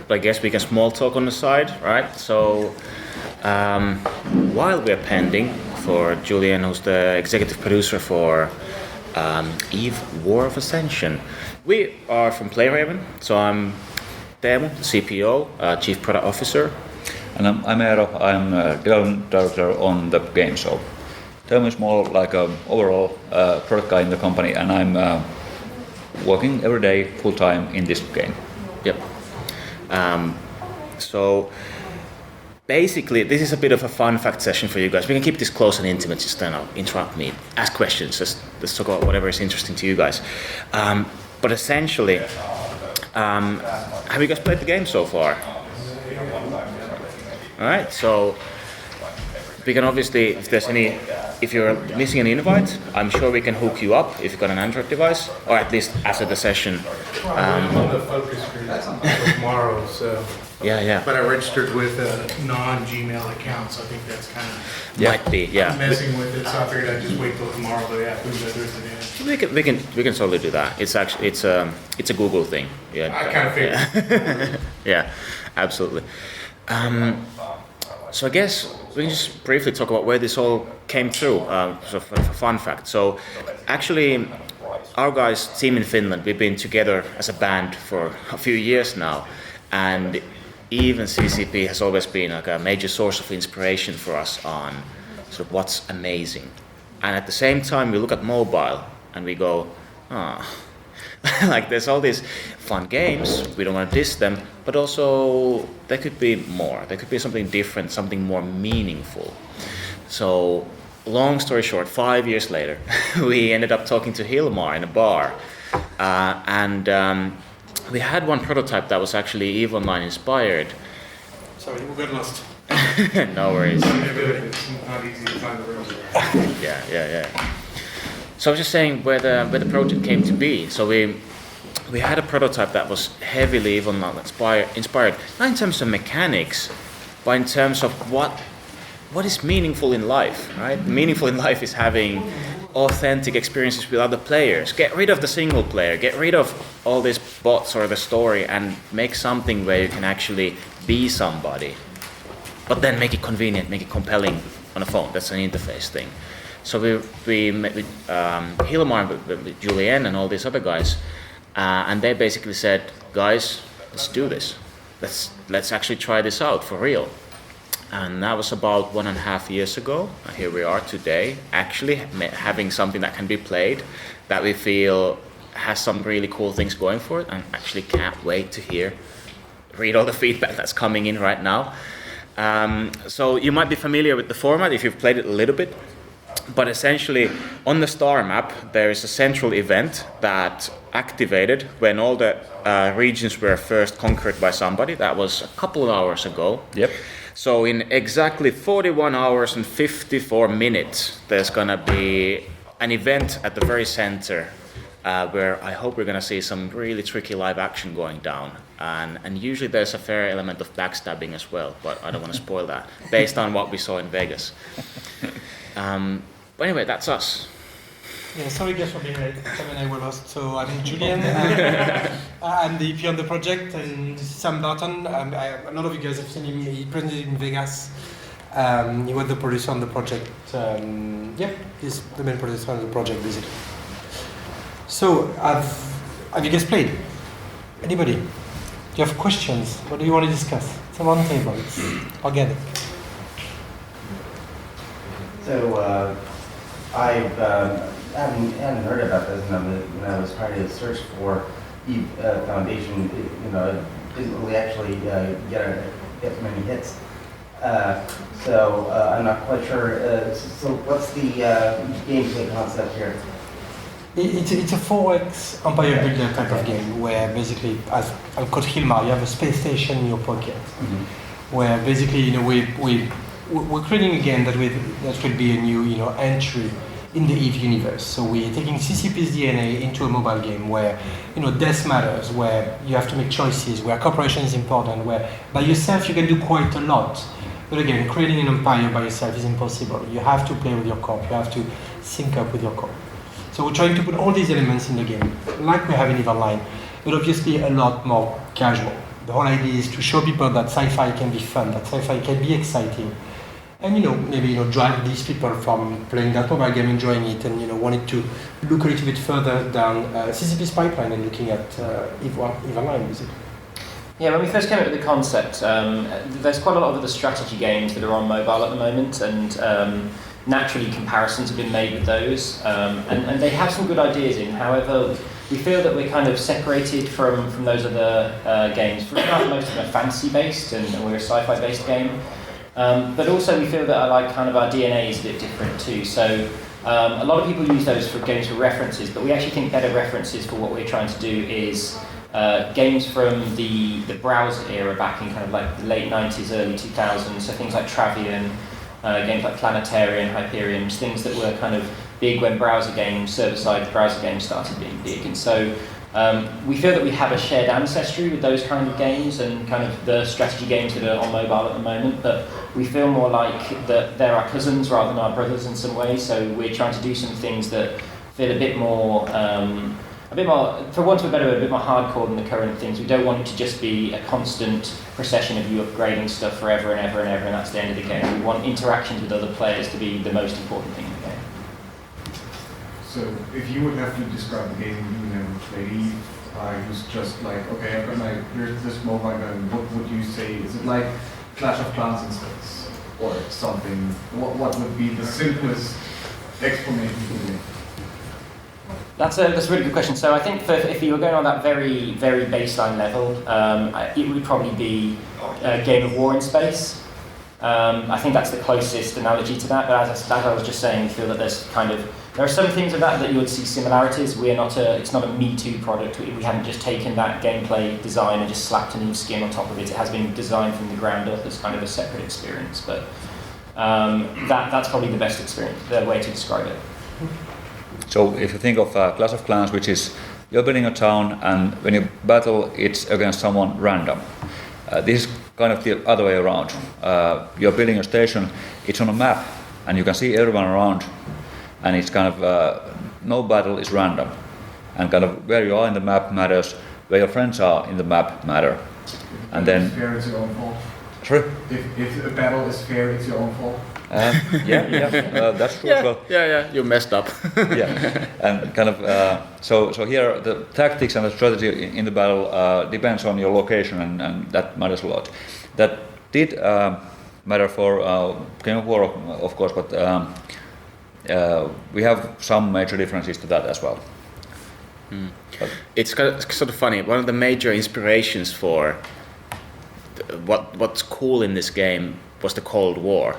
but I guess we can small talk on the side, right? So while we're pending for Julian, who's the executive producer for Eve War of Ascension, we are from Playraven. So I'm Teemu, the CPO, Chief Product Officer. And I'm Eero, I'm development director on the game. So Teemu is more like an overall product guy in the company, and I'm working every day full time in this game. Yep. So basically, this is a bit of a fun fact session for you guys. We can keep this close and intimate, just interrupt me, ask questions, let's talk about whatever is interesting to you guys. But essentially, have you guys played the game so far? Alright, so we can obviously, if you're missing an invite, I'm sure we can hook you up if you've got an Android device, or at least after the session. I'm on the focus group tomorrow, so. Yeah. But I registered with a non-Gmail account, so I think that's kind of might be, yeah. messing with it. So I figured I'd just wait till tomorrow. But yeah, we can totally do that. It's actually it's a Google thing. Yeah. I kind of figured. Yeah, absolutely. So I guess we can just briefly talk about where this all came through. So for fun fact. So actually, our guys, team in Finland, we've been together as a band for a few years now, and even CCP has always been like a major source of inspiration for us on sort of what's amazing. And at the same time, we look at mobile and we go, like there's all these fun games, we don't want to diss them, but also there could be more. There could be something different, something more meaningful. So long story short, 5 years later, we ended up talking to Hilmar in a bar. We had one prototype that was actually EVE Online inspired. Sorry, we got lost. No worries. It's not easy to find the room. Yeah. So I was just saying where the project came to be. So we had a prototype that was heavily EVE Online inspired, not in terms of mechanics, but in terms of what is meaningful in life, right? Meaningful in life is having authentic experiences with other players. Get rid of the single player, get rid of all these bots or the story, and make something where you can actually be somebody, but then make it convenient, make it compelling on a phone. That's an interface thing. So we met with Hilmar, with Julien and all these other guys, and they basically said, guys, let's do this. Let's actually try this out for real. And that was about 1.5 years ago. Here we are today, actually having something that can be played, that we feel has some really cool things going for it, and actually can't wait to read all the feedback that's coming in right now. So you might be familiar with the format if you've played it a little bit, but essentially on the star map there is a central event that activated when all the regions were first conquered by somebody. That was a couple of hours ago. Yep. So in exactly 41 hours and 54 minutes, there's going to be an event at the very center where I hope we're going to see some really tricky live action going down. And usually there's a fair element of backstabbing as well, but I don't want to spoil that, based on what we saw in Vegas. But anyway, that's us. Yeah, sorry guys for being late. Sam and I were lost. So I'm Julian. I'm the EP on the project, and Sam Barton. A lot of you guys have seen him. He presented in Vegas. He was the producer on the project. He's the main producer on the project, basically. So, have you guys played? Anybody? Do you have questions? What do you want to discuss? It's a round table. It's organic. So, I hadn't heard about this, and when I was trying to search for Eve Foundation, didn't really actually get many hits. So I'm not quite sure. So what's the gameplay concept here? It's a 4X Empire Builder type of game where basically, as I've got Hilmar, you have a space station in your pocket, where basically we're creating a game that will be a new entry in the Eve universe. So we're taking CCP's DNA into a mobile game where death matters, where you have to make choices, where cooperation is important, where by yourself you can do quite a lot. But again, creating an empire by yourself is impossible. You have to play with your corp, you have to sync up with your corp. So we're trying to put all these elements in the game, like we have in EVE Online, but obviously a lot more casual. The whole idea is to show people that sci-fi can be fun, that sci-fi can be exciting, and maybe drive these people from playing that mobile game, enjoying it, and wanting to look a little bit further down CCP's pipeline and looking at EVE Online, basically. Yeah, when we first came up with the concept, there's quite a lot of other strategy games that are on mobile at the moment, and naturally comparisons have been made with those, and they have some good ideas in. However, we feel that we're kind of separated from those other games. For example, most of them are fantasy-based, and we're a sci-fi-based game. But also we feel that our DNA is a bit different too. So a lot of people use those for games for references, but we actually think better references for what we're trying to do is games from the browser era back in kind of like the late 90s, early 2000s. So things like Travian, games like Planetarian, Hyperion, things that were kind of big when server-side browser games started being big. And so we feel that we have a shared ancestry with those kind of games and kind of the strategy games that are on mobile at the moment, but we feel more like that they're our cousins rather than our brothers in some ways. So we're trying to do some things that feel a bit more, for want of a better word, a bit more hardcore than the current things. We don't want it to just be a constant procession of you upgrading stuff forever and ever and ever, and that's the end of the game. We want interactions with other players to be the most important thing in the game. So if you would have to describe the game you never played, Eve, was just like, okay, I've got here's this mobile game, what would you say? Is it like Clash of Clans instance? Or something? What would be the simplest explanation to me? That's a really good question. So I think if you were going on that very, very baseline level, it would probably be a game of war in space. I think that's the closest analogy to that, but as I was just saying, we feel that there are some things of that you would see similarities. It's not a Me Too product. We haven't just taken that gameplay design and just slapped a new skin on top of it. It has been designed from the ground up as kind of a separate experience, but that's probably the best experience, the way to describe it. So if you think of Clash of Clans, which is you're building a town, and when you battle, it's against someone random. This is kind of the other way around. You're building a station, it's on a map, and you can see everyone around, and it's kind of, no battle is random. And kind of where you are in the map matters, where your friends are in the map matter. And then... fair, it's your own fault. Sorry? If a battle is fair, it's your own fault. That's true as well. Yeah, you messed up. Yeah, and kind of so here the tactics and the strategy in the battle depends on your location, and that matters a lot. That did matter for Game of War, of course, but we have some major differences to that as well. It's sort of funny. One of the major inspirations for what's cool in this game was the Cold War.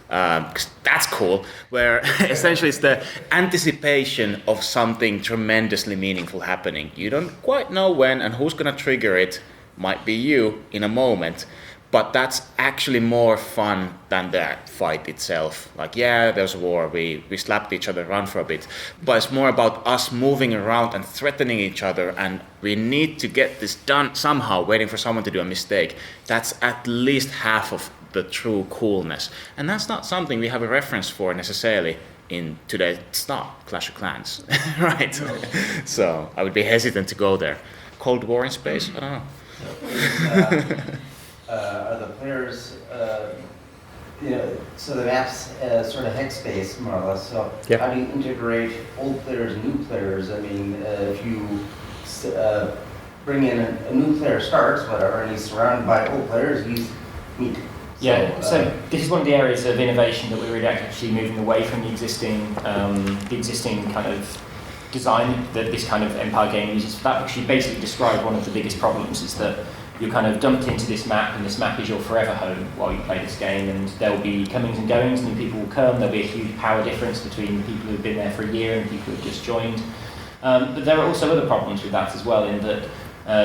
'Cause that's cool, where essentially it's the anticipation of something tremendously meaningful happening. You don't quite know when and who's going to trigger it. Might be you in a moment, but that's actually more fun than the fight itself. Like, yeah, there's a war, we slapped each other around for a bit, but it's more about us moving around and threatening each other, and we need to get this done somehow, waiting for someone to do a mistake. That's at least half of the true coolness, and that's not something we have a reference for necessarily in today's Clash of Clans, right? So I would be hesitant to go there. Cold War in space? I don't know. Are the players, so the map's sort of hex space more or less. So Yep. how do you integrate old players and new players? I mean, if you bring in a new player starts, whatever, and he's surrounded by old players, he's meet. Yeah, so this is one of the areas of innovation that we're really actually moving away from the existing kind of design that this kind of Empire game uses for that, because you basically described one of the biggest problems is that you're kind of dumped into this map, and this map is your forever home while you play this game, and there will be comings and goings, new people will come, there'll be a huge power difference between people who've been there for a year and people who've just joined. But there are also other problems with that as well, in that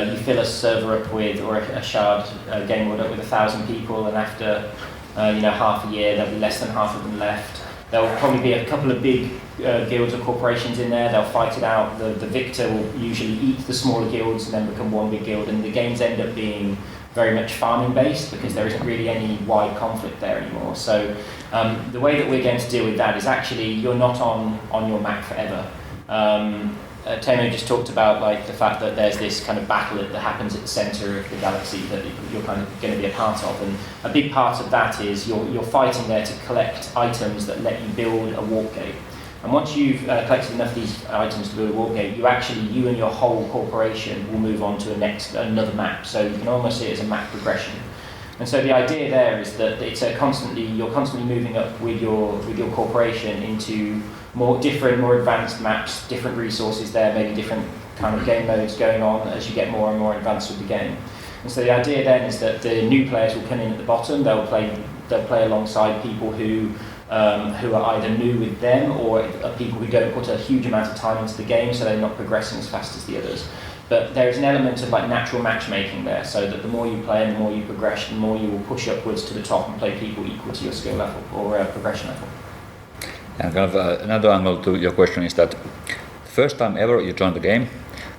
you fill a server up with, or a shard game world up with 1,000 people, and after half a year there'll be less than half of them left. There will probably be a couple of big guilds or corporations in there. They'll fight it out. The victor will usually eat the smaller guilds and then become one big guild, and the games end up being very much farming based because there isn't really any wide conflict there anymore. So the way that we're going to deal with that is actually you're not on your map forever. Temo just talked about like the fact that there's this kind of battle that happens at the center of the galaxy that you're kind of going to be a part of, and a big part of that is you're fighting there to collect items that let you build a warp gate. And once you've collected enough of these items to build a warp gate, you and your whole corporation will move on to another map. So you can almost see it as a map progression. And so the idea there is that you're constantly moving up with your corporation into more advanced maps, different resources there, maybe different kind of game modes going on as you get more and more advanced with the game. And so the idea then is that the new players will come in at the bottom. They'll play alongside people who are either new with them or people who don't put a huge amount of time into the game, so they're not progressing as fast as the others. But there is an element of like natural matchmaking there, so that the more you play and the more you progress, the more you will push upwards to the top and play people equal to your skill level or progression level. And kind of another angle to your question is that the first time ever you join the game,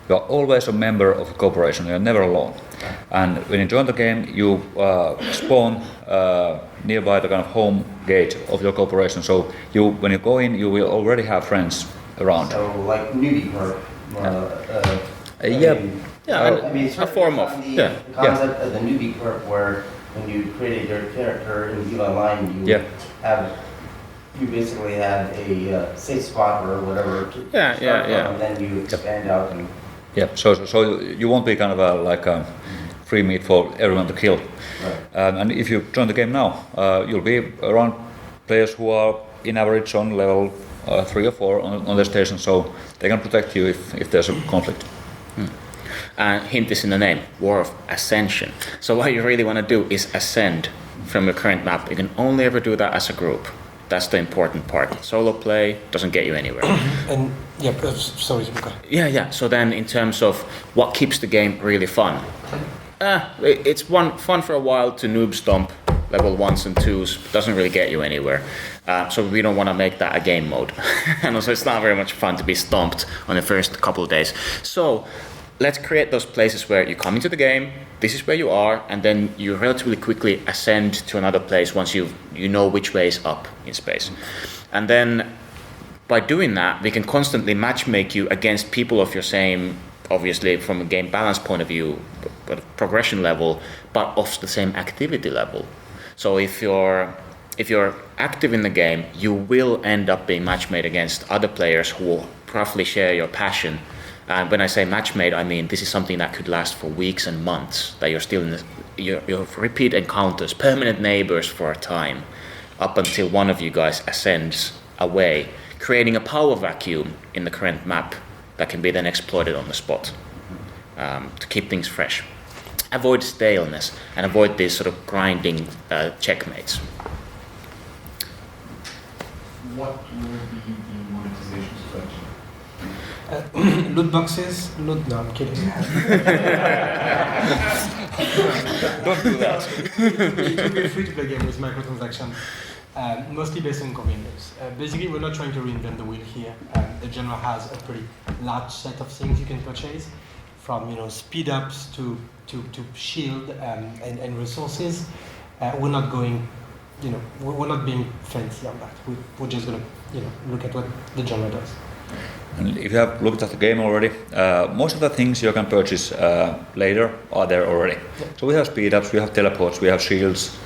you are always a member of a corporation. You are never alone. And when you join the game, you spawn nearby the kind of home gate of your corporation. So when you go in, you will already have friends around. So like newbie perk. A form of the concept of the newbie perk, where when you created your character in Viva Online, you basically have a safe spot or whatever to start from, and then you expand out and. Yeah, so you won't be kind of like a free meat for everyone to kill. Right. And if you join the game now, you'll be around players who are in average on level 3 or 4 on the station, so they can protect you if there's a conflict. Hint is in the name, War of Ascension. So what you really want to do is ascend from your current map. You can only ever do that as a group. That's the important part. Solo play doesn't get you anywhere. And sorry, go ahead. Yeah. So then, in terms of what keeps the game really fun, it's fun for a while to noob stomp level 1s and 2s. Doesn't really get you anywhere. So we don't want to make that a game mode. And also, it's not very much fun to be stomped on the first couple of days. So let's create those places where you come into the game, this is where you are, and then you relatively quickly ascend to another place once you know which way is up in space. And then by doing that, we can constantly matchmake you against people of your same, obviously from a game balance point of view, but progression level, but of the same activity level. So if you're active in the game, you will end up being matchmade against other players who will roughly share your passion. And when I say matchmade, I mean this is something that could last for weeks and months, that you're still in your repeat encounters, permanent neighbors for a time, up until one of you guys ascends away, creating a power vacuum in the current map that can be then exploited on the spot to keep things fresh. Avoid staleness and avoid these sort of grinding checkmates. What will be the monetization strategy? Loot boxes? No, I'm kidding. Don't do that. It will be a free-to-play game with microtransaction, mostly based on convenience. Basically, we're not trying to reinvent the wheel here. The genre has a pretty large set of things you can purchase, from speed ups to shield and resources. We're not going, we're not being fancy on that. We're just going to look at what the genre does. And if you have looked at the game already, most of the things you can purchase later are there already. Yeah. So we have speed ups, we have teleports, we have shields,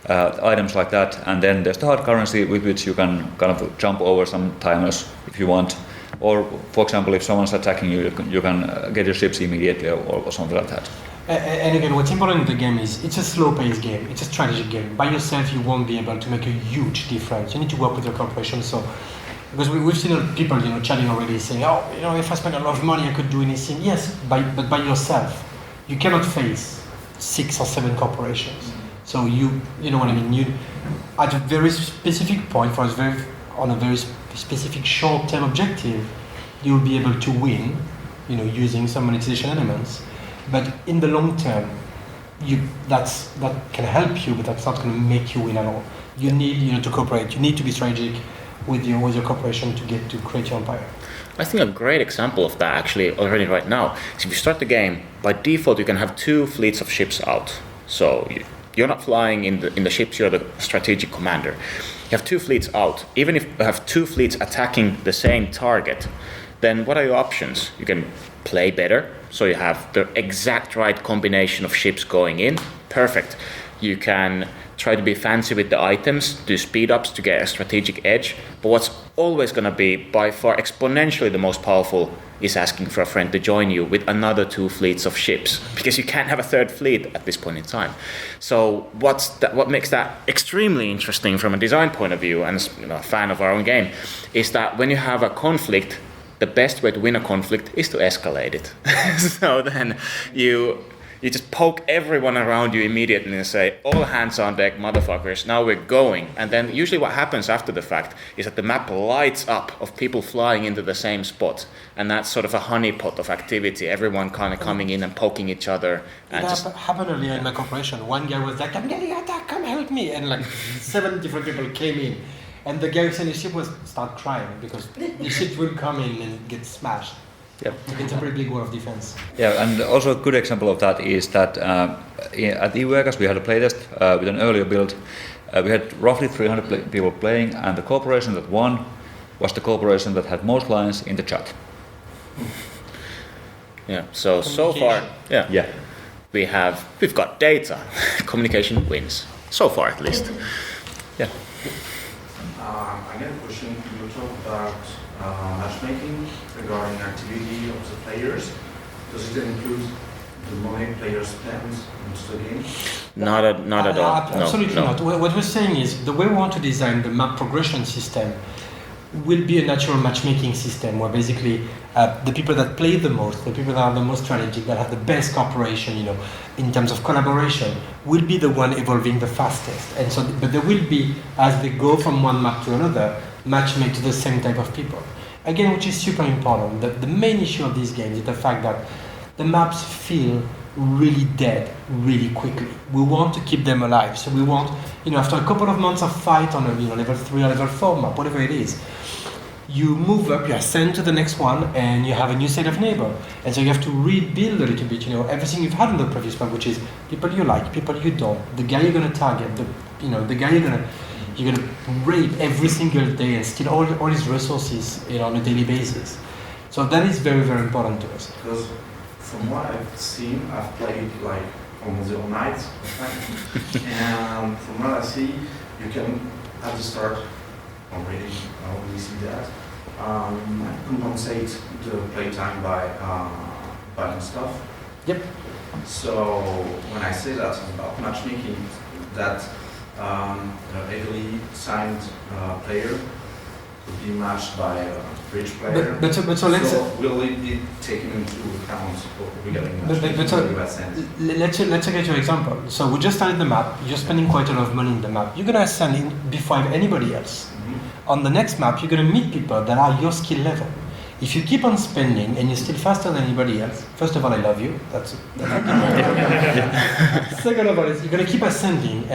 items like that, and then there's the hard currency with which you can kind of jump over some timers if you want. Or, for example, if someone's attacking you, you can get your ships immediately or something like that. And again, what's important in the game is it's a slow-paced game. It's a strategic game. By yourself, you won't be able to make a huge difference. You need to work with your corporation. So, because we've seen people, chatting already, saying, if I spend a lot of money, I could do anything. Yes, but by yourself, you cannot face 6 or 7 corporations. So you know what I mean. You, at a very specific point, on a very specific short-term objective, you'll be able to win, using some monetization elements. But in the long term, that can help you, but that's not going to make you win at all. You need to cooperate. You need to be strategic with your corporation to create your empire. I think a great example of that actually already right now is if you start the game, by default you can have 2 fleets of ships out. So you're not flying in the ships, you're the strategic commander. You have 2 fleets out. Even if you have 2 fleets attacking the same target, then what are your options? You can play better, so you have the exact right combination of ships going in. Perfect. You can try to be fancy with the items, do speed ups to get a strategic edge. But what's always going to be by far exponentially the most powerful is asking for a friend to join you with another 2 fleets of ships, because you can't have a 3rd fleet at this point in time. So what makes that extremely interesting from a design point of view, and as a fan of our own game, is that when you have a conflict, the best way to win a conflict is to escalate it. So then you just poke everyone around you immediately and say, all hands on deck, motherfuckers, now we're going. And then usually what happens after the fact is that the map lights up of people flying into the same spot. And that's sort of a honeypot of activity, everyone kind of coming in and poking each other. And It just, happened earlier in my corporation. One guy was like, I'm getting attacked, come help me. And like 7 different people came in. And the guy who sent the ship was start crying because the ship will come in and get smashed. Yep. It's a pretty big wall of defense. Yeah, and also a good example of that is that at EU Vegas we had a playtest with an earlier build. We had roughly 300 people playing, and the corporation that won was the corporation that had most lines in the chat. Yeah. So far, Yeah. we've got data. Communication wins. So far, at least. Yeah. I got a question. You talked about matchmaking regarding activity of the players. Does it include the money players spend into the game? Not at all. No, Absolutely no. not. What we're saying is the way we want to design the map progression system will be a natural matchmaking system where basically the people that play the most, the people that are the most strategic, that have the best cooperation, in terms of collaboration, will be the one evolving the fastest. And so, but there will be, as they go from one map to another, matchmade to the same type of people. Again, which is super important. The main issue of these games is the fact that the maps feel really dead really quickly. We want to keep them alive. So we want, after a couple of months of fight on a level 3 or level 4 map, whatever it is, you move up, you ascend to the next one, and you have a new set of neighbor. And so you have to rebuild a little bit, everything you've had on the previous map, which is people you like, people you don't, the guy you're going to target, the guy you're going to rape every single day and steal all his resources on a daily basis. So that is very, very important to us. Because from what I've seen, I've played like almost all night, and from what I see, you can at the start already see that compensate the playtime by buying stuff. Yep. So when I say that about matchmaking, that heavily signed player could be matched by a rich player. But so let's. Will it be taken into account regarding matchmaking? Let's take your example. So we just started the map. You're spending quite a lot of money in the map. You're gonna ascend in before anybody else. Mm-hmm. On the next map, you're gonna meet people that are your skill level. If you keep on spending and you're still faster than anybody else, first of all, I love you. That's Second of all, you're gonna keep ascending,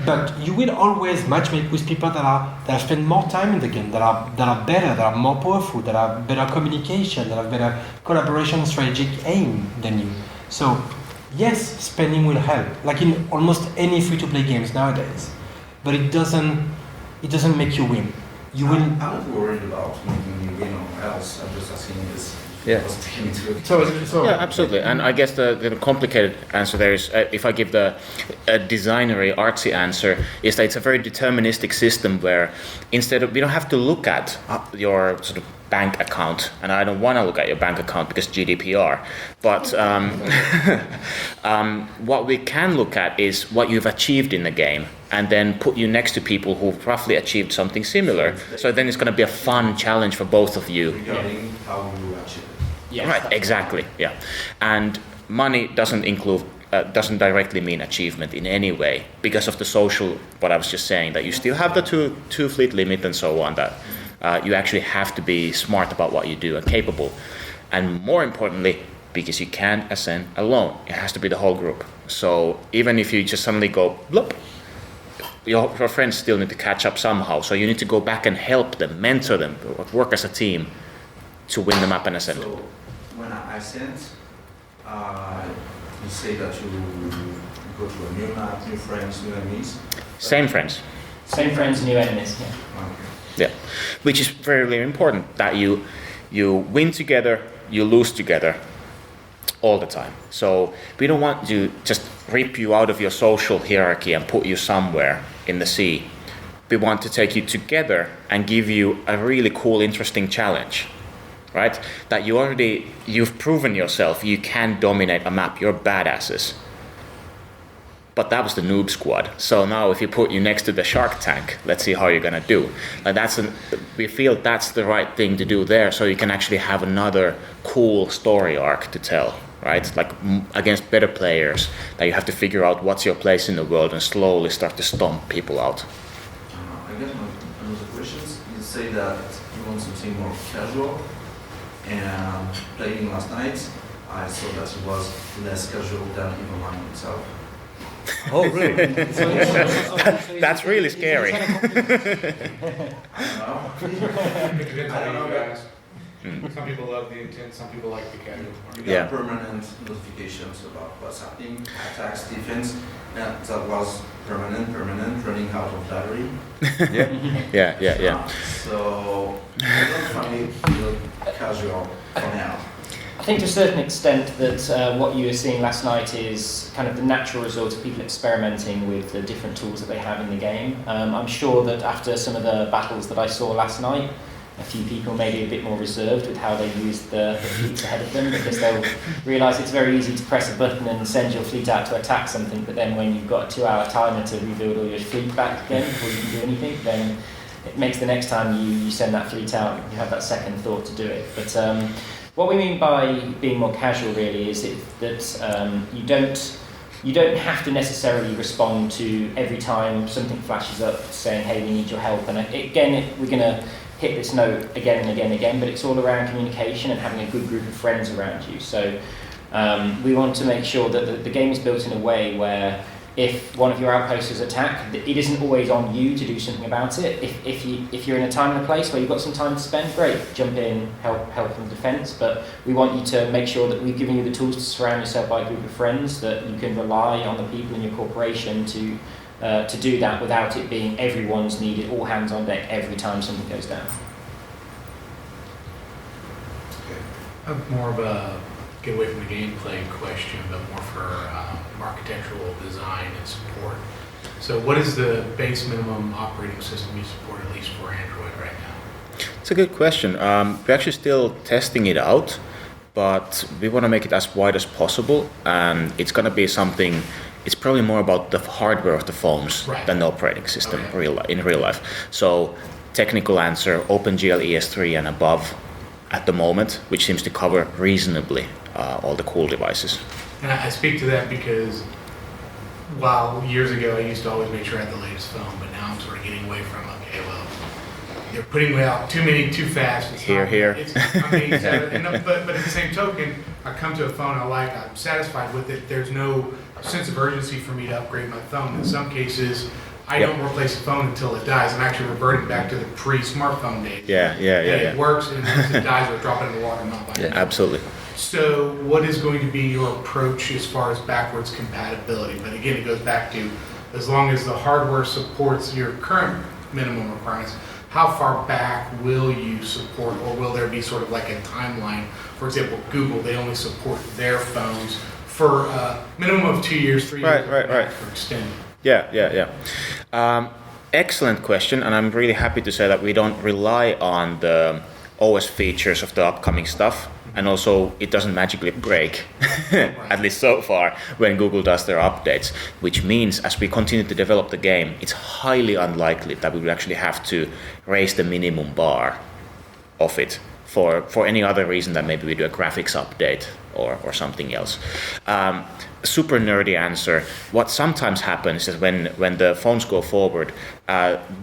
but you will always matchmake with people that have spent more time in the game, that are better, that are more powerful, that have better communication, that have better collaboration, strategic aim than you. So yes, spending will help, like in almost any free-to-play games nowadays, but it doesn't make you win. You will. I'm not worried about making you win or else. I'm just asking this. Yeah. So Yeah, absolutely. And I guess the complicated answer there is, if I give the designery, artsy answer, is that it's a very deterministic system where instead of, we don't have to look at your sort of bank account, and I don't want to look at your bank account because GDPR, but what we can look at is what you've achieved in the game, and then put you next to people who've roughly achieved something similar. So then it's going to be a fun challenge for both of you. Regarding how you achieve it. Yes. Right, exactly, yeah. And money doesn't directly mean achievement in any way, because of the social, what I was just saying, that you still have the two fleet limit and so on, that you actually have to be smart about what you do and capable. And more importantly, because you can't ascend alone, it has to be the whole group. So even if you just suddenly go, bloop, your friends still need to catch up somehow, so you need to go back and help them, mentor them, work as a team to win the map and ascend. So when I ascend, you say that you go to a new map, new friends, new enemies. Same friends. Same friends, new enemies. Yeah. Okay. Yeah, which is very, very important, that you You win together, you lose together all the time. So we don't want to just rip you out of your social hierarchy and put you somewhere in the sea. We want to take you together and give you a really cool, interesting challenge, right? That you've proven yourself, you can dominate a map, you're badasses. But that was the noob squad. So now if you put you next to the shark tank, let's see how you're gonna do. Like we feel that's the right thing to do there, so you can actually have another cool story arc to tell, right? Like against better players, that you have to figure out what's your place in the world and slowly start to stomp people out. I guess another question is, you say that you want something more casual, and playing last night, I saw that it was less casual than Evenline itself. Oh, really? That's really scary. I don't know, guys. Some people love the intent, some people like the casual. You Yeah. got permanent notifications about what's happening, attacks, defense, and that was permanent, running out of battery. Yeah. So I don't find it feel casual for now. I think to a certain extent that what you were seeing last night is kind of the natural result of people experimenting with the different tools that they have in the game. I'm sure that after some of the battles that I saw last night, a few people may be a bit more reserved with how they use the fleets ahead of them, because they'll realise it's very easy to press a button and send your fleet out to attack something, but then when you've got a 2-hour timer to rebuild all your fleet back again before you can do anything, then it makes the next time you send that fleet out, you have that second thought to do it. But what we mean by being more casual really is that you don't have to necessarily respond to every time something flashes up saying, hey, we need your help. And again, we're going to hit this note again and again and again, but it's all around communication and having a good group of friends around you. So we want to make sure that the game is built in a way where if one of your outposts is attacked, it isn't always on you to do something about it. If you're in a time and a place where you've got some time to spend, great, jump in, help in defence. But we want you to make sure that we've given you the tools to surround yourself by a group of friends, that you can rely on the people in your corporation to do that without it being everyone's needed, all hands on deck every time something goes down. I have more of a get away from the gameplay question, but more for architectural design and support. So what is the base minimum operating system you support, at least for Android right now? It's a good question. We're actually still testing it out, but we want to make it as wide as possible, and it's going to be something. It's probably more about the hardware of the phones than the operating system in real life. So technical answer, OpenGL ES3 and above at the moment, which seems to cover reasonably all the cool devices. And I speak to that because while years ago I used to always make sure I had the latest phone, but now I'm sort of getting away from, okay, well, they're putting out too many too fast. It's Here. But at the same token, I come to a phone I like, I'm satisfied with it. There's no sense of urgency for me to upgrade my phone. In some cases, I don't replace the phone until it dies. I'm actually reverting back to the pre-smartphone days. Yeah. It works, and once it dies, we'll drop it in the water and not buy it. Absolutely. So what is going to be your approach as far as backwards compatibility? But again, it goes back to, as long as the hardware supports your current minimum requirements, how far back will you support, or will there be sort of like a timeline? For example, Google, they only support their phones for a minimum of 2 years, 3 years, Right. for extended. Yeah. Excellent question, and I'm really happy to say that we don't rely on the OS features of the upcoming stuff, and also it doesn't magically break, at least so far, when Google does their updates, which means as we continue to develop the game, it's highly unlikely that we will actually have to raise the minimum bar of it for any other reason than maybe we do a graphics update or something else. Super nerdy answer. What sometimes happens is when the phones go forward,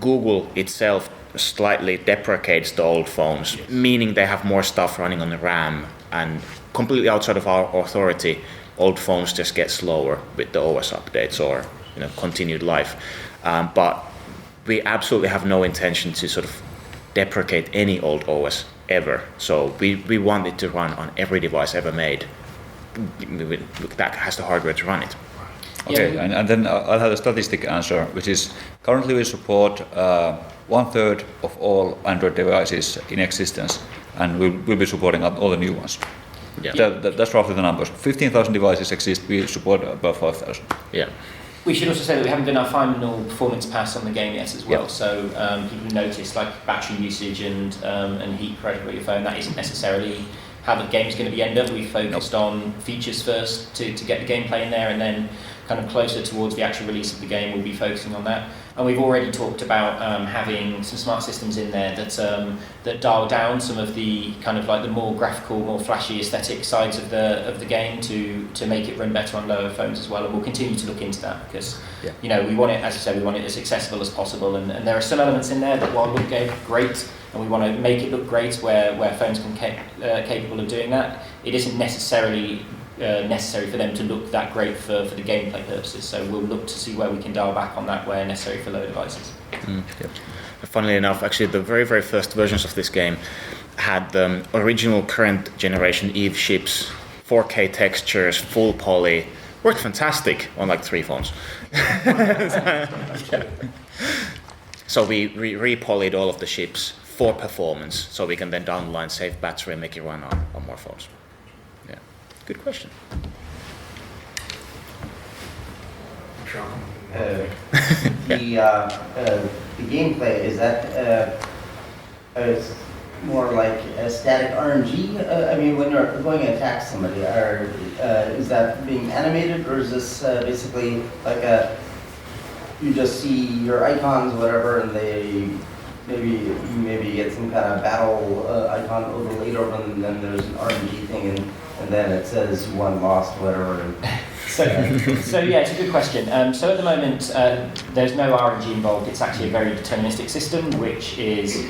Google itself slightly deprecates the old phones, meaning they have more stuff running on the RAM, and completely outside of our authority, old phones just get slower with the OS updates or continued life. But we absolutely have no intention to sort of deprecate any old OS ever. So we want it to run on every device ever made that has the hardware to run it. Okay, Yeah. and then I'll have a statistic answer, which is currently we support 1/3 of all Android devices in existence, and we'll be supporting all the new ones. Yeah. That's roughly the numbers. 15,000 devices exist. We support about 5,000. Yeah. We should also say that we haven't done our final performance pass on the game yet as well. Yep. So people notice like battery usage and heat pressure of your phone. That isn't necessarily how the game's going to be end up. We focused on features first to get the gameplay in there, and then kind of closer towards the actual release of the game, we'll be focusing on that. And we've already talked about having some smart systems in there that dial down some of the kind of like the more graphical, more flashy aesthetic sides of the game to make it run better on lower phones as well. And we'll continue to look into that because you know we want it, as I said, we want it as accessible as possible. And there are some elements in there that while look great, and we want to make it look great where phones can capable of doing that. It isn't necessarily necessary for them to look that great for the gameplay purposes. So we'll look to see where we can dial back on that where necessary for low devices. Yep. Funnily enough, actually the very first versions of this game had the original current generation EVE ships, 4K textures, full poly, worked fantastic on like 3 phones. So we re-polyed all of the ships for performance, so we can then down the line save battery and make it run on more phones. Yeah, good question. The gameplay, is that is more like a static RNG? I mean, when you're going to attack somebody, is that being animated, or is this basically like you just see your icons, whatever, and they maybe get some kind of battle icon overlaid over them, and then there's an RNG thing, and then it says one lost, whatever. So yeah, it's a good question. So at the moment, there's no RNG involved. It's actually a very deterministic system, which is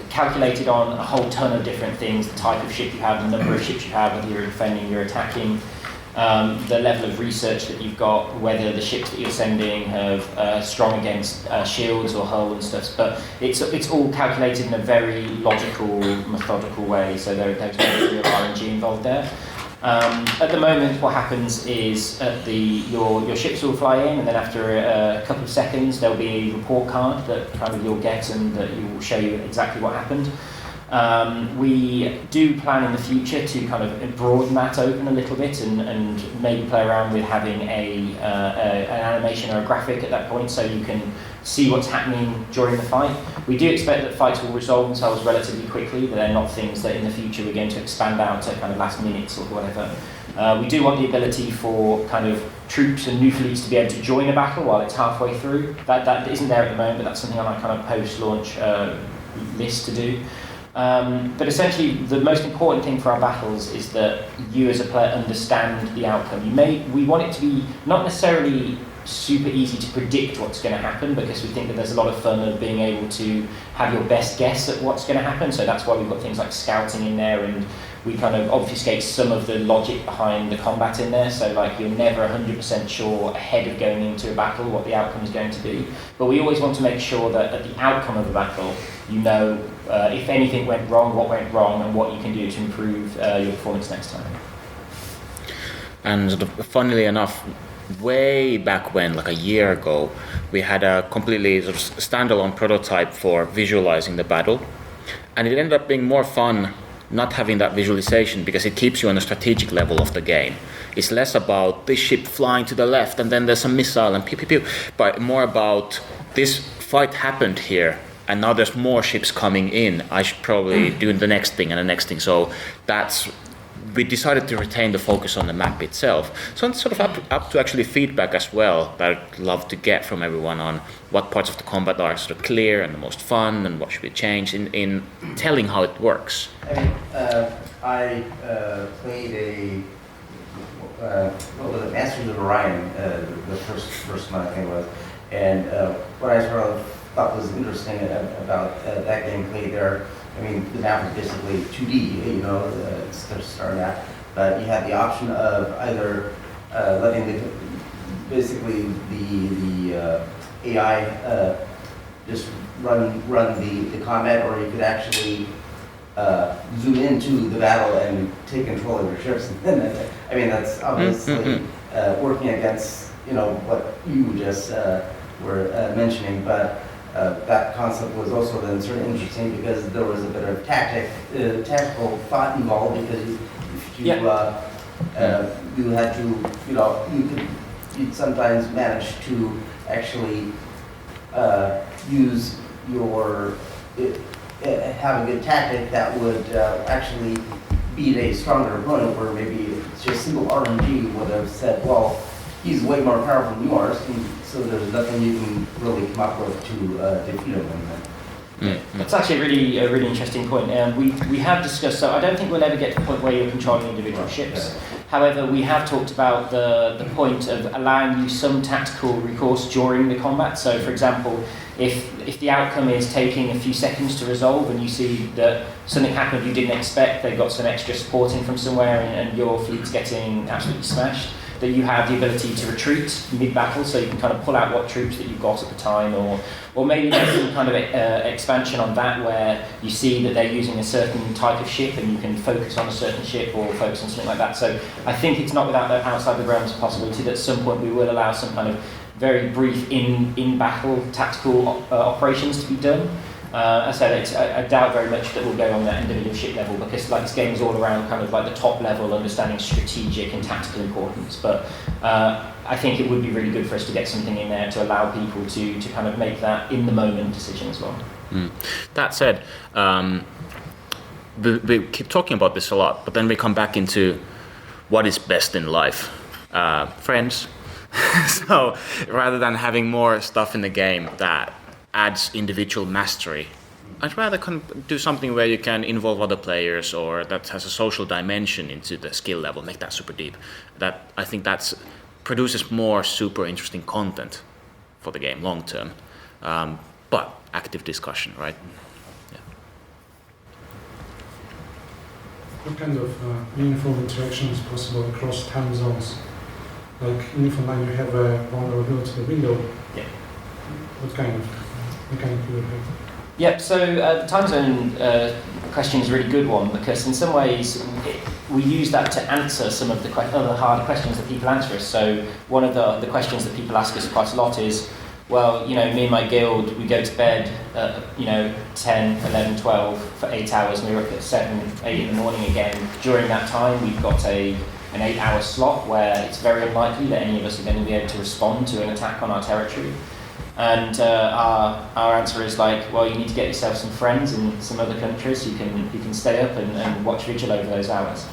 calculated on a whole ton of different things: the type of ship you have, the number of ships you have, whether you're defending, you're attacking, the level of research that you've got, whether the ships that you're sending have strong against shields or hull and stuff. But it's all calculated in a very logical, methodical way. So there's no real RNG involved there. At the moment, what happens is your ships will fly in, and then after a couple of seconds, there'll be a report card that kind of you'll get, and that will show you exactly what happened. We do plan in the future to kind of broaden that open a little bit, and maybe play around with having an animation or a graphic at that point, so you can see what's happening during the fight. We do expect that fights will resolve themselves relatively quickly, but they're not things that in the future we're going to expand out to kind of last minutes or whatever. We do want the ability for kind of troops and new fleets to be able to join a battle while it's halfway through. That isn't there at the moment, but that's something on our kind of post-launch list to do. But essentially, the most important thing for our battles is that you as a player understand the outcome. We want it to be not necessarily super easy to predict what's going to happen, because we think that there's a lot of fun of being able to have your best guess at what's going to happen. So that's why we've got things like scouting in there, and we kind of obfuscate some of the logic behind the combat in there. So like you're never 100% sure ahead of going into a battle what the outcome is going to be. But we always want to make sure that at the outcome of the battle, you know if anything went wrong, what went wrong, and what you can do to improve your performance next time. And sort of funnily enough, way back when, like a year ago, we had a completely sort of standalone prototype for visualizing the battle, and it ended up being more fun not having that visualization, because it keeps you on the strategic level of the game. It's less about this ship flying to the left and then there's a missile and pew pew pew, but more about this fight happened here and now there's more ships coming in. I should probably do the next thing and the next thing. So we decided to retain the focus on the map itself. So it's sort of up to actually feedback as well that I'd love to get from everyone on what parts of the combat are sort of clear and the most fun, and what should be changed in telling how it works. I played what was it, Masters of Orion, the first one I think it was, and what I sort of thought was interesting about that gameplay there. I mean, the map is basically 2D, you know, it's to start at, but you had the option of either letting basically the AI just run the combat, or you could actually zoom into the battle and take control of your ships. I mean, that's obviously working against, you know, what you just were mentioning, but that concept was also then sort of interesting because there was a bit of tactical thought involved because if you you had to, you'd sometimes manage to actually use your have a good tactic that would actually beat a stronger opponent, where maybe just simple RNG would have said, well, he's way more powerful than you are, so there's nothing you can really come up with to defeat him. That's actually a really interesting point. We have discussed, so I don't think we'll ever get to the point where you're controlling individual ships. However, we have talked about the point of allowing you some tactical recourse during the combat. So, for example, if the outcome is taking a few seconds to resolve and you see that something happened you didn't expect, they got some extra support in from somewhere and your fleet's getting absolutely smashed, that you have the ability to retreat mid-battle, so you can kind of pull out what troops that you've got at the time, or maybe there's some kind of expansion on that where you see that they're using a certain type of ship and you can focus on a certain ship or focus on something like that. So I think it's not without the outside the realms of possibility that at some point we will allow some kind of very brief in-battle tactical operations to be done. I said I doubt very much that we'll go on that individual ship level because like this game is all around kind of like the top level, understanding strategic and tactical importance. But I think it would be really good for us to get something in there to allow people to kind of make that in the moment decision as well. That said, we keep talking about this a lot, but then we come back into what is best in life. Friends. So rather than having more stuff in the game that adds individual mastery, I'd rather do something where you can involve other players or that has a social dimension into the skill level, make that super deep. That I think that's produces more super interesting content for the game long term. But active discussion, right? Yeah. What kind of meaningful interaction is possible across time zones? Like in Newfoundland, you have a vulnerability to the window. Yeah. What kind of mechanic you would have? Yep, so the time zone question is a really good one because in some ways we use that to answer some of the other hard questions that people answer us. So one of the questions that people ask us quite a lot is, well, me and my guild, we go to bed at, 10, 11, 12 for 8 hours and we're up at 7, 8 in the morning again. During that time, we've got an 8-hour slot where it's very unlikely that any of us are going to be able to respond to an attack on our territory. And our answer is like, well, you need to get yourself some friends in some other countries who can stay up and watch Vigil over those hours.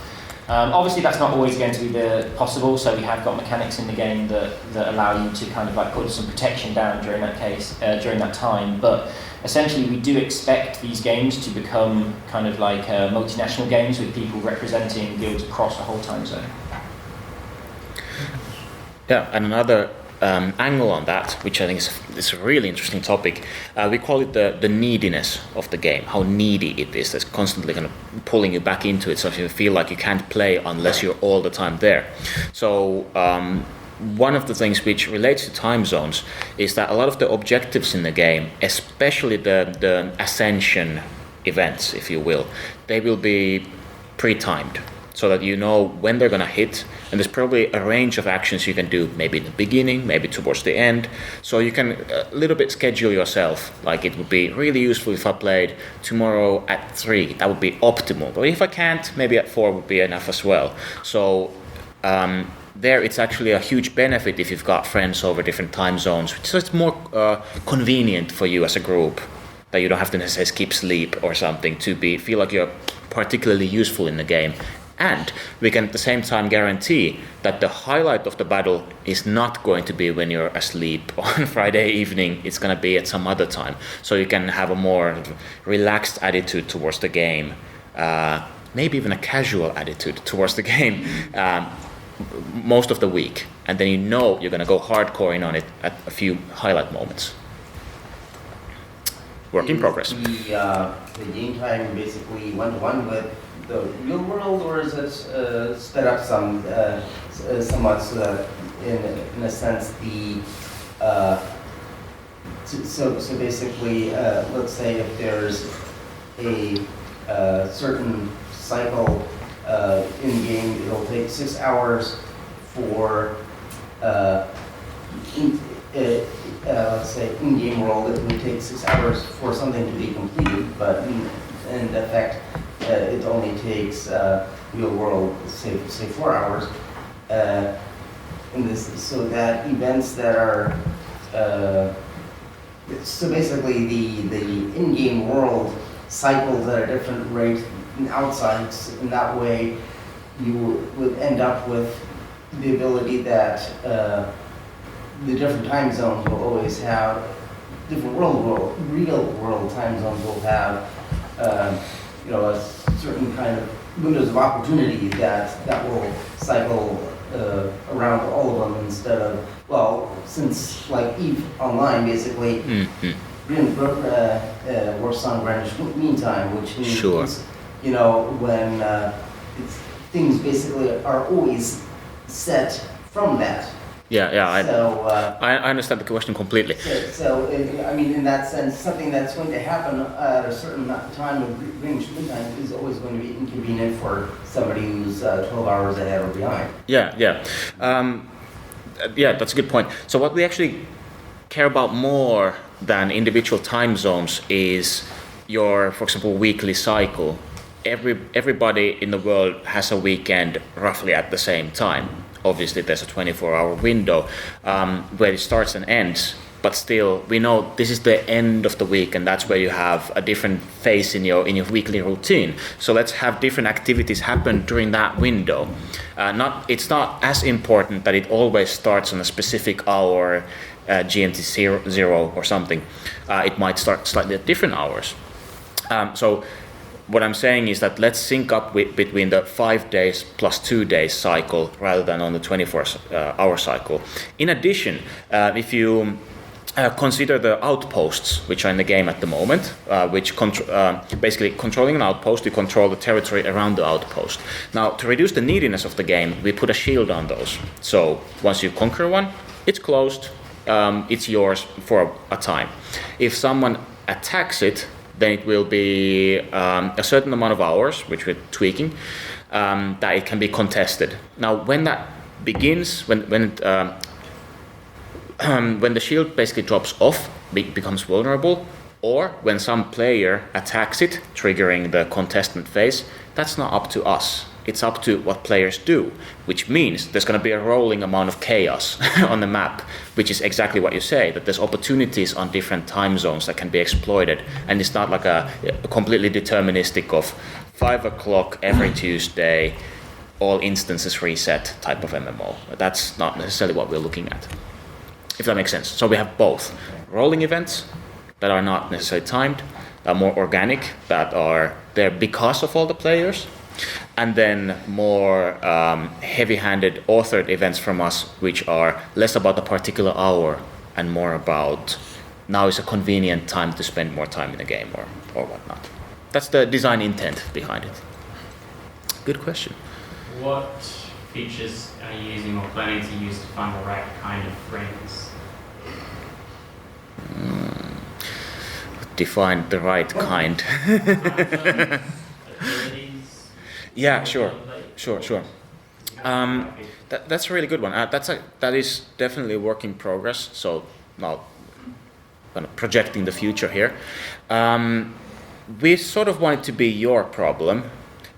Obviously, that's not always going to be possible. So we have got mechanics in the game that allow you to kind of like put some protection down during that time. But essentially, we do expect these games to become kind of like multinational games with people representing guilds across the whole time zone. Yeah, and another angle on that, which I think is a really interesting topic, we call it the neediness of the game, how needy it is. That's constantly kind of pulling you back into it, so you feel like you can't play unless you're all the time there. So one of the things which relates to time zones is that a lot of the objectives in the game, especially the Ascension events, if you will, they will be pre-timed, so that you know when they're going to hit, and there's probably a range of actions you can do, maybe in the beginning, maybe towards the end, so you can a little bit schedule yourself. Like it would be really useful if I played tomorrow at 3, that would be optimal, but if I can't, maybe at 4 would be enough as well. So there it's actually a huge benefit if you've got friends over different time zones, so it's more convenient for you as a group, that you don't have to necessarily skip sleep or something to feel like you're particularly useful in the game. And we can at the same time guarantee that the highlight of the battle is not going to be when you're asleep on Friday evening. It's going to be at some other time. So you can have a more relaxed attitude towards the game, maybe even a casual attitude towards the game most of the week. And then you're going to go hardcore in on it at a few highlight moments. Work in progress. The game time basically one-to-one with the real world, or is it sped up somewhat so that in a sense so basically let's say if there's a certain cycle in game, it'll take 6 hours for let's say, in-game world, it would take 6 hours for something to be completed, but in effect, it only takes real world, say 4 hours. In this, so that events that are, so basically the in-game world cycles at a different rate than outside. In that way, you would end up with the ability that the different time zones will always have, different real world time zones will have, a certain kind of windows of opportunity that will cycle around all of them instead of, well, since like EVE Online basically works on Greenwich Mean Time, which means, Sure. When things basically are always set from that. I understand the question completely. So, in that sense, something that's going to happen at a certain time of Greenwich Mean Time is always going to be inconvenient for somebody who's 12 hours ahead or behind. That's a good point. So what we actually care about more than individual time zones is your, for example, weekly cycle. Everybody in the world has a weekend roughly at the same time. Obviously, there's a 24-hour window where it starts and ends, but still, we know this is the end of the week, and that's where you have a different phase in your weekly routine. So let's have different activities happen during that window. It's not as important that it always starts on a specific hour, GMT 0 or something. It might start slightly at different hours. So what I'm saying is that let's sync up between the 5 days plus 2 days cycle rather than on the 24-hour cycle. In addition, if you consider the outposts which are in the game at the moment, which basically controlling an outpost, you control the territory around the outpost. Now, to reduce the neediness of the game, we put a shield on those. So once you conquer one, it's closed, it's yours for a time. If someone attacks it, then it will be a certain amount of hours, which we're tweaking, that it can be contested. Now, when that begins, when the shield basically drops off, becomes vulnerable, or when some player attacks it, triggering the contestant phase, that's not up to us. It's up to what players do, which means there's going to be a rolling amount of chaos on the map, which is exactly what you say, that there's opportunities on different time zones that can be exploited, and it's not like a completely deterministic of 5 o'clock every Tuesday, all instances reset type of MMO. That's not necessarily what we're looking at, if that makes sense. So we have both rolling events that are not necessarily timed, that are more organic, that are there because of all the players, and then more heavy-handed authored events from us, which are less about a particular hour and more about now is a convenient time to spend more time in the game or whatnot. That's the design intent behind it. Good question. What features are you using or planning to use to find the right kind of friends? Define the right kind. Yeah, sure. That's a really good one. That is definitely a work in progress. So now, kind of projecting the future here. We sort of want it to be your problem,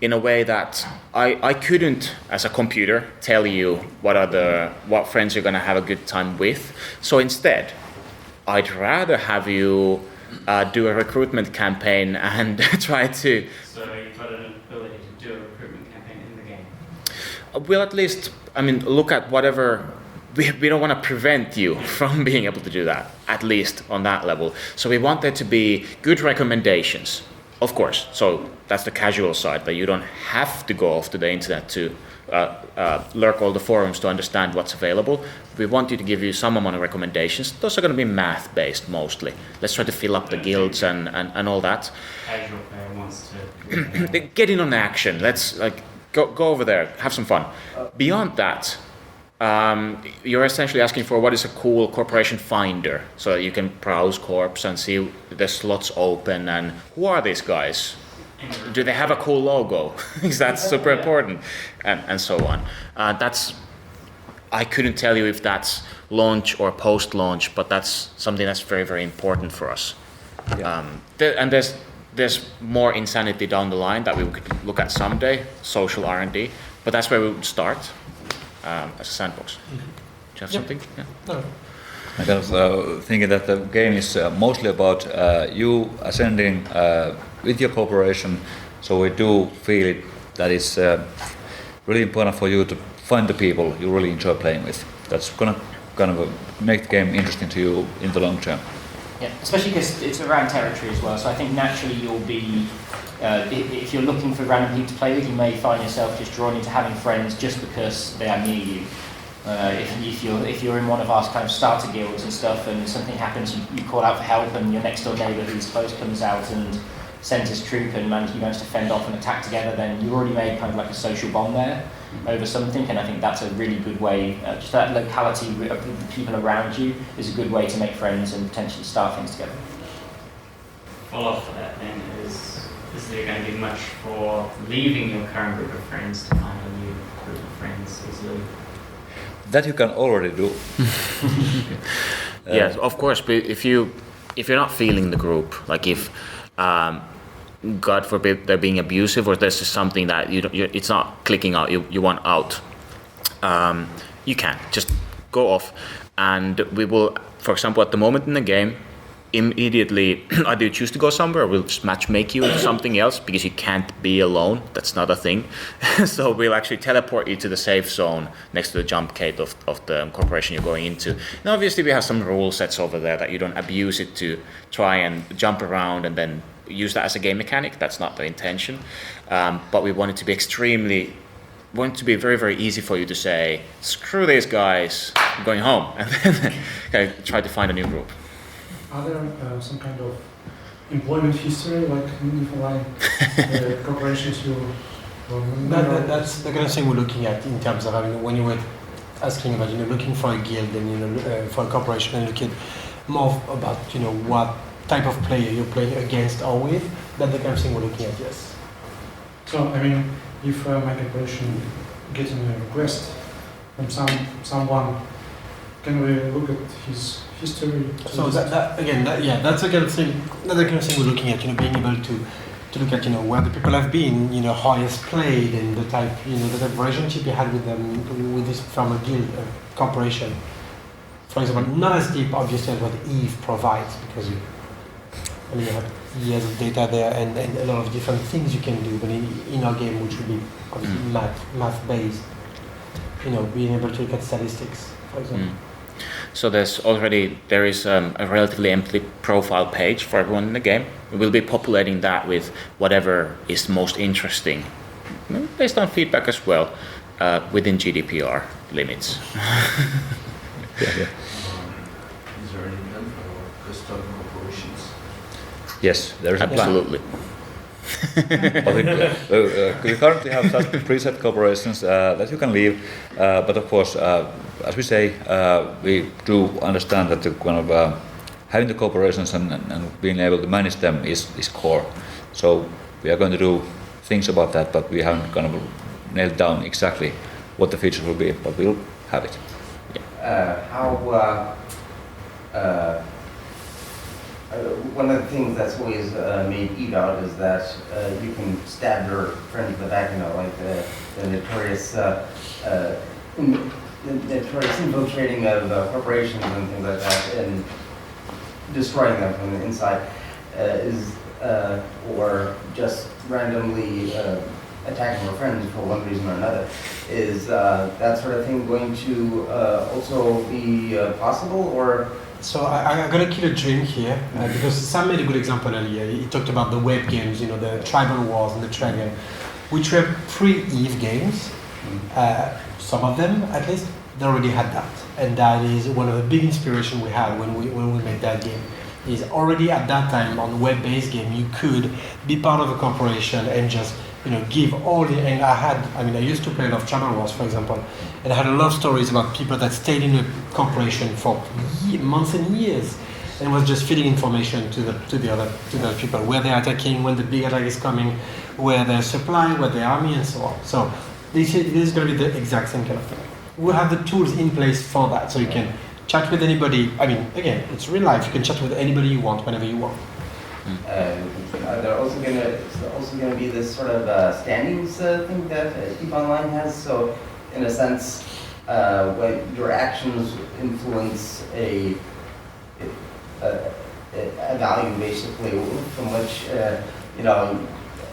in a way that I couldn't, as a computer, tell you what friends you're going to have a good time with. So instead, I'd rather have you do a recruitment campaign and try to. So you've got an ability to do a recruitment campaign in the game. We'll at least, look at whatever. We don't want to prevent you from being able to do that, at least on that level. So we want there to be good recommendations, of course. So that's the casual side, that you don't have to go off to the internet to lurk all the forums to understand what's available. We want you to give you some amount of recommendations. Those are going to be math-based mostly. Let's try to fill up the guilds and all that. Casual player wants to get in on action. Let's go over there, have some fun. Beyond that, you're essentially asking for what is a cool corporation finder, so that you can browse corps and see the slots open and who are these guys? Do they have a cool logo? Is that super important? And so on. I couldn't tell you if that's launch or post-launch, but that's something that's very, very important for us. Yeah. And there's more insanity down the line that we could look at someday, social R&D, but that's where we would start as a sandbox. Do you have something? Yeah. No. I kind of thinking that the game is mostly about you ascending with your corporation, so we do feel it that it's really important for you to find the people you really enjoy playing with. That's gonna kind of make the game interesting to you in the long term. Yeah, especially because it's around territory as well. So I think naturally you'll be, if you're looking for random people to play with, you may find yourself just drawn into having friends just because they are near you. If you're in one of our kind of starter guilds and stuff, and something happens, you call out for help, and your next door neighbour who's close comes out and sends his troop, and you manage to fend off and attack together, then you've already made kind of like a social bond there over something, and I think that's a really good way, just that locality of the people around you is a good way to make friends and potentially start things together. Follow-up for that then is there going to be much for leaving your current group of friends to find a new group of friends easily? That you can already do. Yes, of course. But if you're not feeling the group, like if God forbid they're being abusive, or there's just something that it's not clicking out, you want out, you can just go off, and we will, for example, at the moment in the game, immediately either you choose to go somewhere, or we'll just matchmake you into something else, because you can't be alone. That's not a thing. So we'll actually teleport you to the safe zone next to the jump gate of the corporation you're going into. And obviously we have some rule sets over there that you don't abuse it to try and jump around and then use that as a game mechanic. That's not the intention. But we want it to be very, very easy for you to say, screw these guys, I'm going home, and then okay, try to find a new group. Are there some kind of employment history, like Newfoundland corporations you? That's the kind of thing we're looking at in terms of when you were asking about looking for a guild and for a corporation, and looking more about what type of player you're playing against or with. That's the kind of thing we're looking at. Yes. So I mean, if my corporation getting a request from someone, can we look at his history? So that's the kind of thing. That's the kind of thing we're looking at. Being able to look at where the people have been, how he has played, and the type of relationship you had with them, with this from a guild corporation. For example, not as deep, obviously, as what Eve provides, because you have years of data there and a lot of different things you can do. But in our game, which will be obviously math based, being able to look at statistics, for example. So there is a relatively empty profile page for everyone in the game. We will be populating that with whatever is most interesting, based on feedback as well, within GDPR limits. Yeah. Is there any plan for custom corporations? Yes, there is a plan. Absolutely. We currently have such preset corporations that you can leave, but of course, as we say, we do understand that the kind of having the corporations and being able to manage them is core. So we are going to do things about that, but we haven't kind of nailed down exactly what the features will be, but we'll have it. One of the things that's always made Eve out is that you can stab your friend in the back, like the notorious infiltrating of corporations and things like that, and destroying them from the inside, or just randomly attacking your friends for one reason or another. Is that sort of thing going to also be possible, or? So I'm going to kill a dream here, because Sam made a good example earlier. He talked about the web games, the Tribal Wars and the Dragon, which were pre-Eve games. Some of them, at least, they already had that. And that is one of the big inspirations we had when we made that game. Is already at that time on web-based game, you could be part of a corporation and just give all the, and I used to play a lot of Tribal Wars, for example, and I had a lot of stories about people that stayed in a corporation for months and years, and was just feeding information to the other people, where they're attacking, when the big attack is coming, where their supply, where their army, and so on. So this is going to be the exact same kind of thing. We'll have the tools in place for that, so you can chat with anybody. I mean, again, it's real life. You can chat with anybody you want, whenever you want. They're also gonna be this sort of standings thing that EVE Online has. So, in a sense, when your actions influence a value basically from which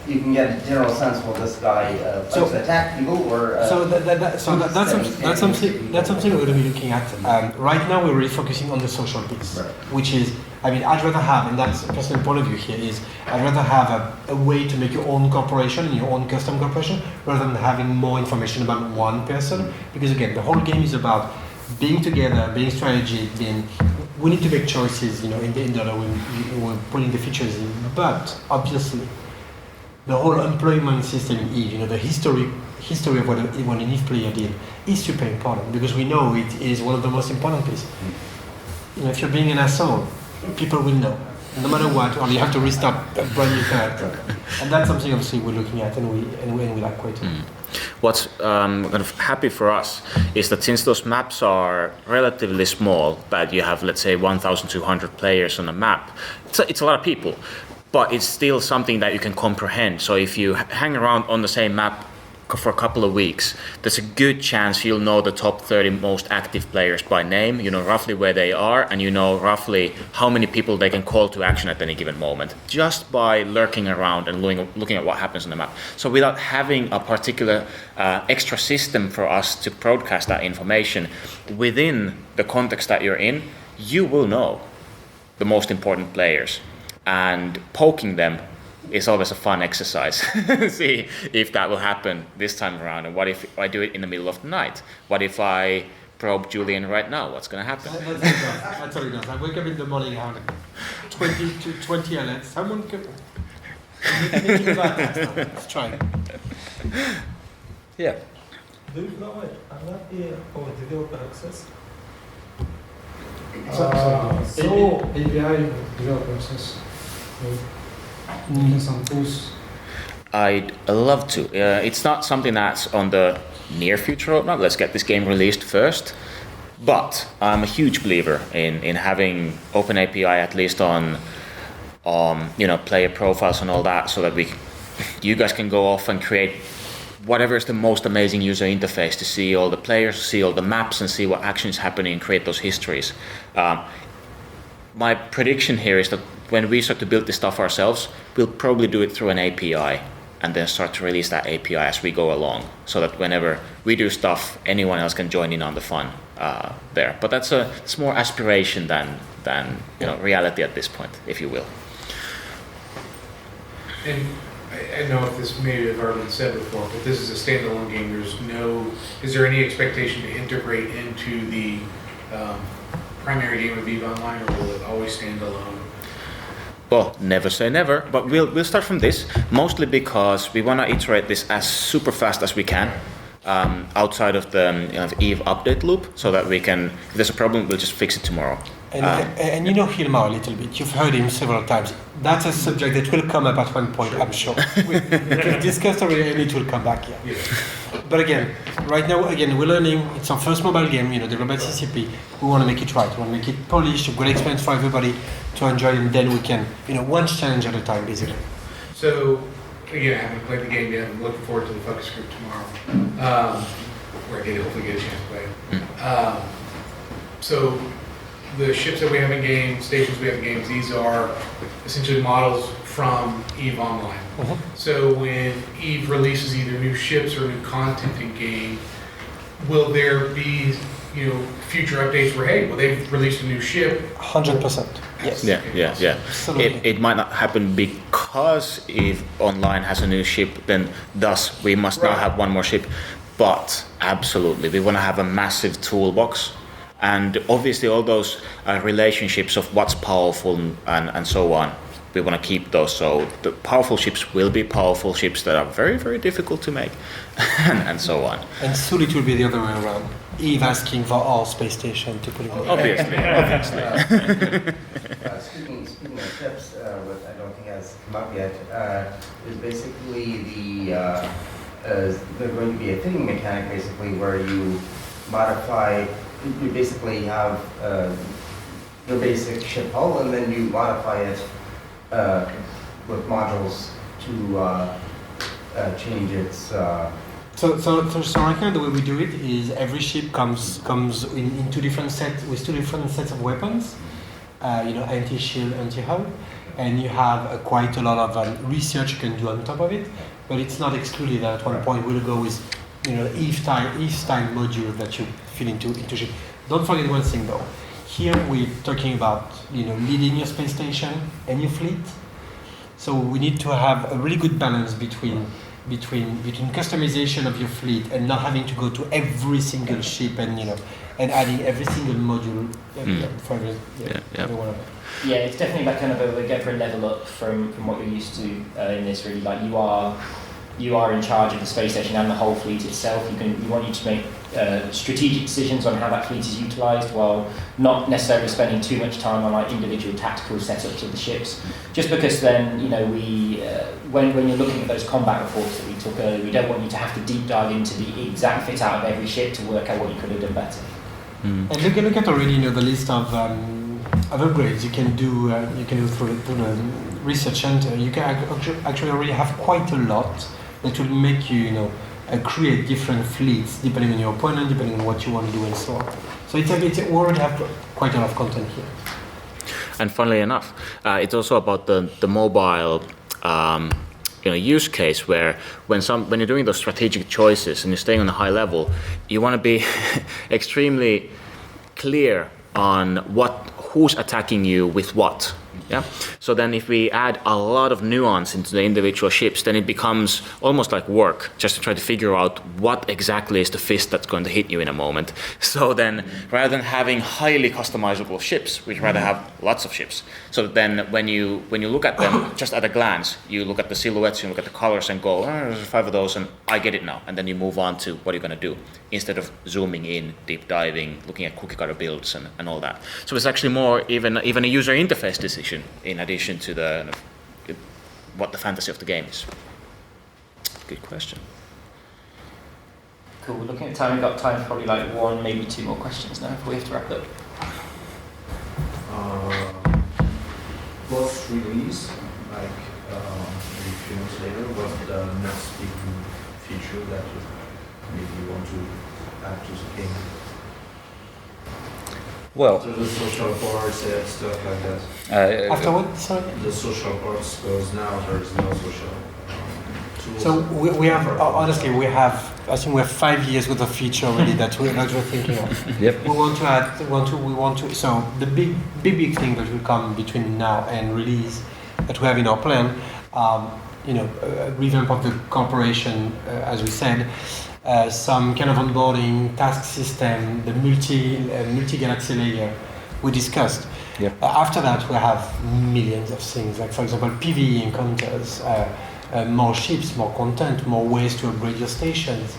you can get a general sense. Will this guy likes to attack people or? That's something we're going to be looking at. Right now, we're really focusing on the social piece, which is. I mean, I'd rather have, and that's a personal point of view here, is I'd rather have a way to make your own corporation and your own custom corporation rather than having more information about one person. Because again, the whole game is about being together, being strategic, we need to make choices, in the order we're putting the features in. But obviously, the whole employment system in EVE, the history of what an EVE player did is super important because we know it is one of the most important pieces. If you're being an asshole, people will know, no matter what, or you have to restart a brand new character. And that's something obviously we're looking at and we like quite a lot. What's kind of happy for us is that since those maps are relatively small, that you have, let's say, 1,200 players on a map, it's a lot of people, but it's still something that you can comprehend. So if you hang around on the same map for a couple of weeks, there's a good chance you'll know the top 30 most active players by name, you know roughly where they are, and you know roughly how many people they can call to action at any given moment, just by lurking around and looking at what happens on the map. So without having a particular extra system for us to broadcast that information within the context that you're in, you will know the most important players, and poking them is always a fun exercise. See if that will happen this time around, and what if I do it in the middle of the night? What if I probe Julian right now? What's going to happen? That's all it does. I wake up in the morning, I have 20 alerts. Someone can... Let's try. Yeah. Do you know it? I'm not here for developer access. API developer access. Some tools. I'd love to. It's not something that's on the near future roadmap. Let's get this game released first. But I'm a huge believer in having open API at least on player profiles and all that, so that you guys can go off and create whatever is the most amazing user interface to see all the players, see all the maps, and see what action is happening and create those histories. My prediction here is that when we start to build this stuff ourselves, we'll probably do it through an API and then start to release that API as we go along, so that whenever we do stuff, anyone else can join in on the fun there. But it's more aspiration than reality at this point, if you will. And I know if this may have already been said before, but this is a standalone game. Is there any expectation to integrate into the primary game of EVE Online, or will it always stand alone? Well, never say never, but we'll start from this, mostly because we want to iterate this as super fast as we can outside of the EVE update loop, so that we can, if there's a problem, we'll just fix it tomorrow. And you know Hilmar a little bit. You've heard him several times. That's a subject that will come up at one point, I'm sure. We've discussed already, and it will come back here. Yeah. But again, right now, we're learning. It's our first mobile game, developed by CCP. We want to make it right. We want to make it polished, a good experience for everybody to enjoy, and then we can, one challenge at a time, basically. So, again, I haven't played the game yet. I'm looking forward to the focus group tomorrow, where I hopefully get a chance to play. So, the ships that we have in game, stations we have in games, these are essentially models from EVE Online. So when EVE releases either new ships or new content in game, will there be future updates where, hey, well, they've released a new ship? 100%. Yes. Yeah. It might not happen because EVE Online has a new ship, then thus we must now have one more ship. But absolutely, we want to have a massive toolbox. And obviously all those relationships of what's powerful and so on, we want to keep those. So the powerful ships will be powerful ships that are very, very difficult to make, and so on. And soon it will be the other way around. EVE asking for our space station to put it on. Obviously. Speaking of ships, what I don't think has come up yet, is basically there's going to be a thinning mechanic basically where you modify you basically have your basic ship hull, and then you modify it with modules to change its. So right now the way we do it is every ship comes in two different sets with two different sets of weapons, anti-shield, anti-hull, and you have quite a lot of research you can do on top of it. But it's not excluded. At one point we'll go with Eve-style module that you fit into ship. Don't forget one thing though. Here we're talking about leading your space station and your fleet. So we need to have a really good balance between customization of your fleet and not having to go to every single ship and adding every single module for every one of them. Yeah, it's definitely that kind of we go for a level up from what you're used to in this. Really, like you are in charge of the space station and the whole fleet itself. We want you to make strategic decisions on how that fleet is utilised, while not necessarily spending too much time on like individual tactical setups of the ships. Just because then when you're looking at those combat reports that we took earlier, we don't want you to have to deep dive into the exact fit out of every ship to work out what you could have done better. And look at already the list of upgrades you can do through the research center. You can actually already have quite a lot that will make you create different fleets depending on your opponent, depending on what you want to do, and so on. So we already have quite a lot of content here. And funnily enough, it's also about the mobile use case where when you're doing those strategic choices and you're staying on a high level, you want to be extremely clear on who's attacking you with what. Yeah. So then if we add a lot of nuance into the individual ships, then it becomes almost like work just to try to figure out what exactly is the fist that's going to hit you in a moment. So then rather than having highly customizable ships, we'd rather have lots of ships. So then when you look at them just at a glance, you look at the silhouettes, you look at the colors and go, there's 5 of those and I get it now. And then you move on to what you're going to do instead of zooming in, deep diving, looking at cookie cutter builds and all that. So it's actually more even a user interface decision in addition to what the fantasy of the game is. Good question. Cool, we're looking at time. We've got time for probably like 1, maybe 2 more questions now before we have to wrap up. Post-release, like maybe a few months later, what's the next big feature that you maybe want to add to the game? Well, So the social parts and stuff like that. After what? Sorry. The social parts, because now there's no social tools. So we have honestly I think we have 5 years worth of feature already that we're thinking of. Yep. We want to. So the big thing that will come between now and release that we have in our plan, a revamp of the corporation, as we said, some kind of onboarding task system, the multi-galaxy layer we discussed. Yep. After that, we have millions of things, like for example, PvE encounters, more ships, more content, more ways to upgrade your stations.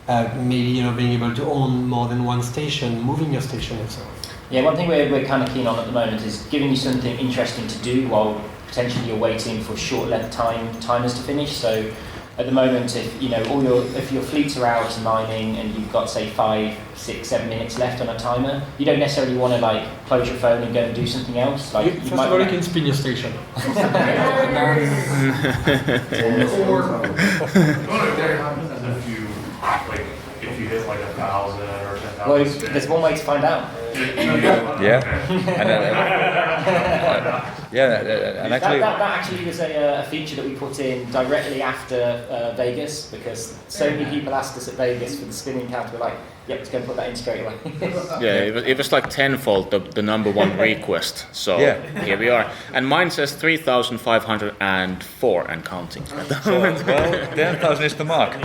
Maybe being able to own more than one station, moving your station, and so on. Yeah, one thing we're kind of keen on at the moment is giving you something interesting to do while potentially you're waiting for short length timers to finish. So at the moment, if your fleets are out mining and you've got say 5, 6, 7 minutes left on a timer, you don't necessarily want to like close your phone and go and do something else. Like First of all, you can spin your station. If you hit like 1,000 or 10,000. Well, there's one way to find out. Yeah. And actually, that actually was a feature that we put in directly after Vegas, because so many people asked us at Vegas for the spinning count. We're like, yep, let's go and put that in straight away. Yeah, it was like tenfold the number one request. So here we are. And mine says 3,504 and counting. well, 10,000 is the mark.